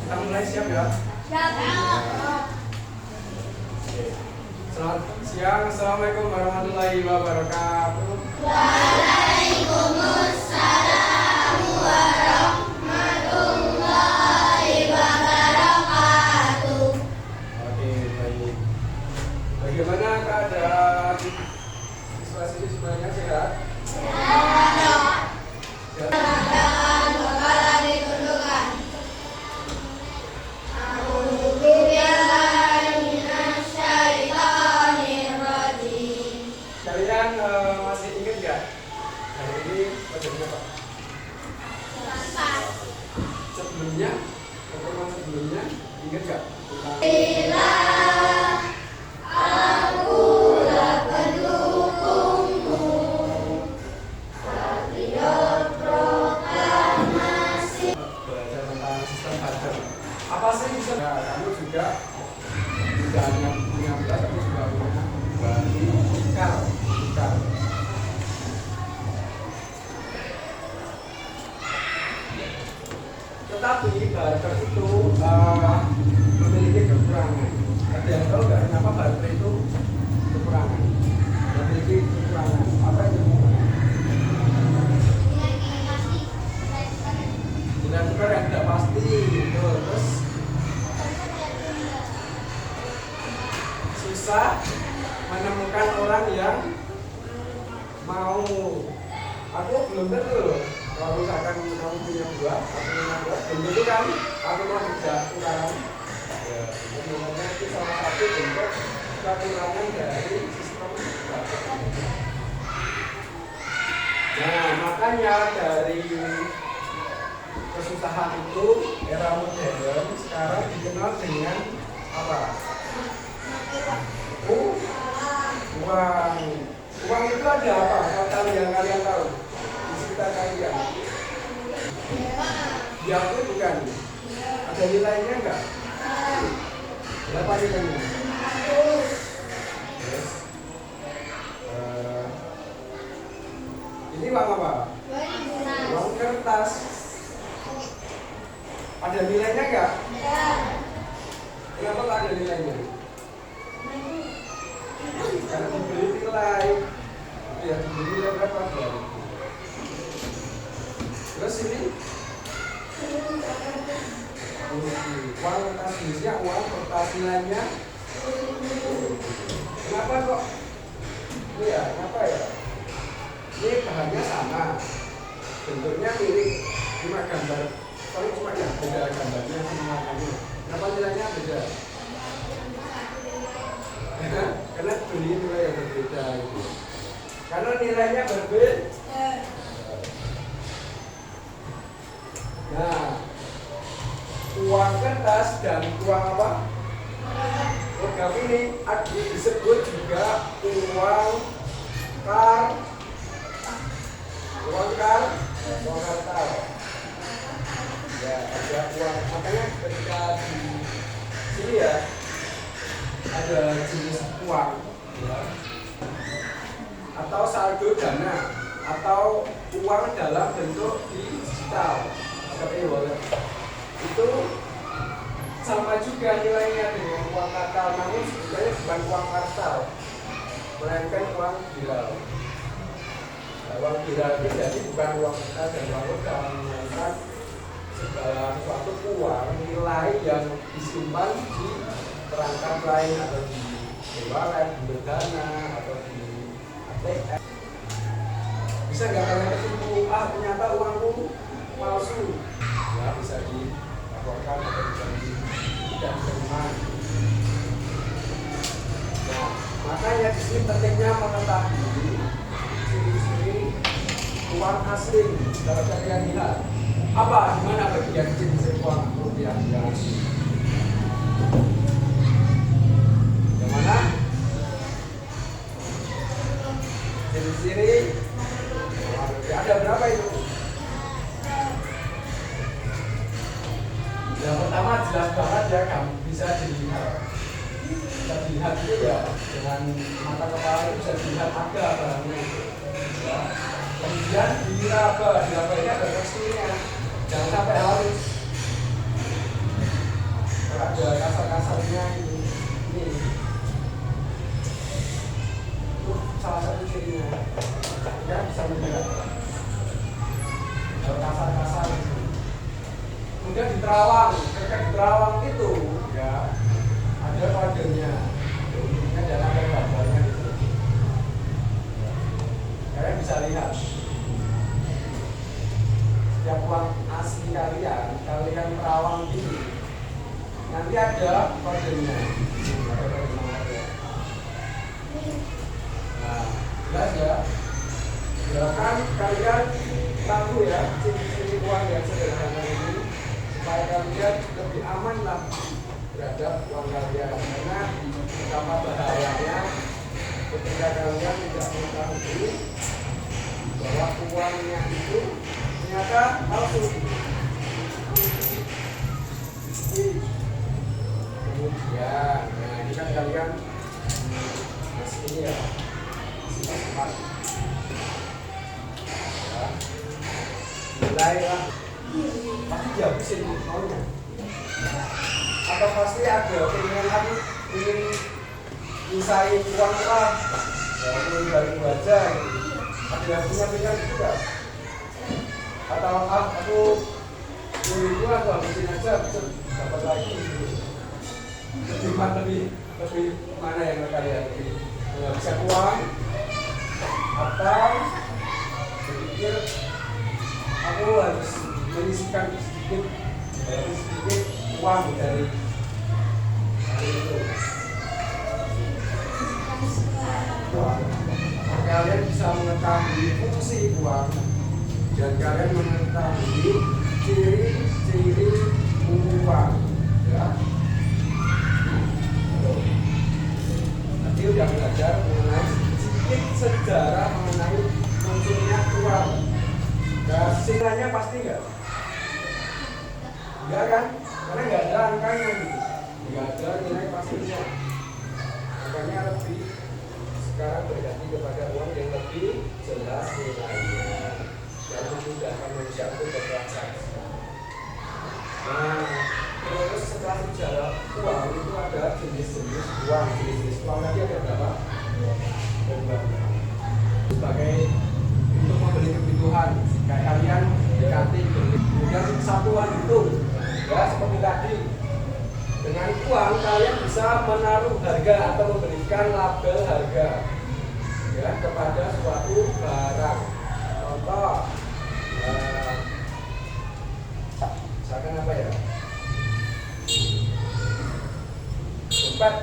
Kita mulai, siap ya? Siap. Selamat siang, assalamualaikum warahmatullahi wabarakatuh. Waalaikumsalam warahmatullahi wabarakatuh. Oke, baik. Bagaimana keadaan siswa siswi semuanya, sehat? Sehat. Dan kepala ditundukkan. A'udzubillahi minasyaitonirrajim. Kalian masih ingat nggak? Hari ini pelajaran apa? Sebelumnya, pertemuan sebelumnya, ingat nggak? Bila aku pendukungmu, Patriot Proklamasi. Belajar tentang sistem buzzer. Apa sih bisa? Nah, kamu juga tidak hanya punya belas, tapi juga punya vertikal. Tetapi buzzer itu memiliki kekurangan. Ada yang tahu nggak kenapa buzzer itu kekurangan? Memiliki kekurangan. Apa itu kekurangan? Nilai tukar yang tidak pasti. Gitu. Terus susah menemukan orang yang mau. Aku belum tentu loh. Kalau misalkan kamu punya buah, aku punya buah, belum tentu kan aku mau kerja tukaran. Ya, sebenarnya itu salah satu bentuk kekurangan dari sistem buzzer. Nah, makanya dari kesusahan itu era modern sekarang dikenal dengan apa? Uang. Uang itu ada apa? Kata yang kalian tahu di sekitar kalian. Ya itu bukan. Ada nilainya enggak? Berapa nilainya? Yes. Ini uang apa? Uang kertas. Ada nilainya enggak? Kenapa nggak ada nilainya? Karena diberi nilai. Ya, diberi nilai berapa? 2.000. Terus ini? Uang kertas jenisnya, uang kertas nilainya. Kenapa kok? Ini ya, kenapa ya? Ini bahannya sama. Bentuknya mirip. Cuma gambar. Kalau cuma ya beda gambarnya sama warnanya. Kenapa nilainya beda? Karena beli nilai yang berbeda. Karena nilainya berbeda. Nah, uang kertas dan uang apa? Logam ini disebut juga uang kartal. Ya, ada uang. Makanya ketika di sini ya ada jenis uang, ya, atau saldo dana, atau uang dalam bentuk digital seperti e-wallet. Itu sama juga nilainya dengan uang kartal, namun sebenarnya bukan uang kartal, melainkan uang viral. Nah, uang viral itu jadi bukan uang kertas dan uang logam, melainkan segala sesuatu uang nilai yang disimpan di perangkat lain atau di e-wallet, di dana atau di ATM. Bisa nggak kalian ketemu, ternyata uangku palsu? Ya, bisa dilaporkan atau bisa tidak diterima. Nah, makanya di sini pentingnya mengetahui ciri-ciri uang asli. Kalau kalian lihat apa, gimana bagian ciri-ciri uang rupiah yang asli? Yang mana? Ciri-ciri ada berapa itu? Yang pertama jelas banget ya, kamu bisa dilihat. Bisa dilihat itu ya dengan mata kepala itu bisa dilihat ada barangnya. Ya. Kemudian diraba ini ada teksturnya. Jangan sampai halus. kemudian di terawang, ketika di terawang itu ya ada kodenya, ini ada gambarnya itu. Kalian bisa lihat setiap uang asli kalian terawang ini nanti ada kodenya, ada kode nomornya. Nah, jelas ya. Silakan kalian tahu ya ciri-ciri uang yang sederhana ini supaya kalian lebih aman lah terhadap uang kalian, karena betapa bahayanya ketika kalian tidak mengetahui bahwa uangnya itu ternyata palsu. Kemudian, nah ini kan kalian masih ini ya, masih sempat ya, mulailah pasti dihabisin maunya, atau pasti ada keinginan ingin nyisain uang lah, ingin balik aja gitu. Ada yang punya pilihan juga, atau aku itu aku habisin aja bisa dapat lagi gitu. Lebih mana yang kalian lebih menghabiskan uang atau berpikir aku harus menyisihkan sedikit uang dari itu. Kalian bisa mengetahui fungsi uang dan kalian mengetahui ciri-ciri uang ya. Nanti udah belajar mengenai sedikit sejarah mengenai munculnya uang. Nah, sisanya pasti enggak kan? Karena nggak ada angkanya gitu, nggak ada nilai pastinya. Makanya lebih sekarang berganti kepada uang yang lebih jelas nilainya dan memudahkan manusia untuk bertransaksi. Nah, terus setelah sejarah uang itu ada jenis-jenis uang. Jenis-jenis uang tadi ada berapa? Sebagai untuk membeli kebutuhan, kayak kalian di kantin beli. Kemudian satuan itu, ya seperti tadi. Dengan uang kalian bisa menaruh harga atau memberikan label harga, ya kepada suatu barang. Contoh, misalkan apa ya? Dompet.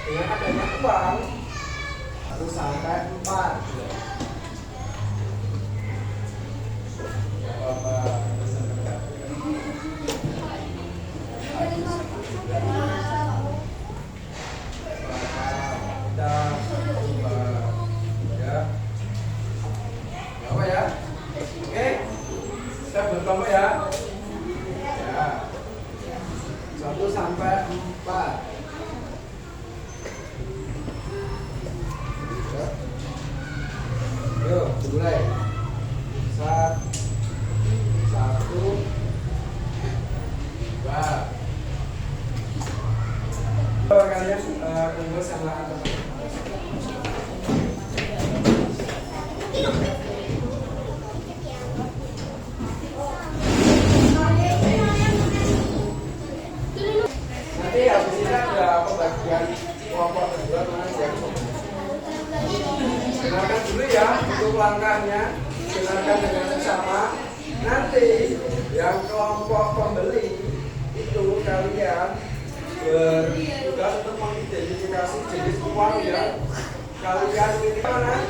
Dengan adanya uang 1 sampai 4. Apa ya? Oke, kita berkelompok ya. Ya, 1 sampai 4. Yuk, mulai. 1, 2. Kalian kumpul sama teman. Nanti habis ini ada pembagian kelompok kedua mengajar. Dengarkan dulu ya untuk langkahnya, dengarkan dengan seksama. Nanti yang kelompok pembeli itu kalian bertugas untuk mengidentifikasi jenis uang yang kalian miliki mana.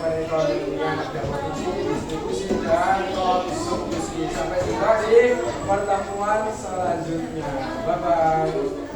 perekonomian, ada produksi, distribusi, dan konsumsi. Sampai jumpa di pertemuan selanjutnya. Bye-bye.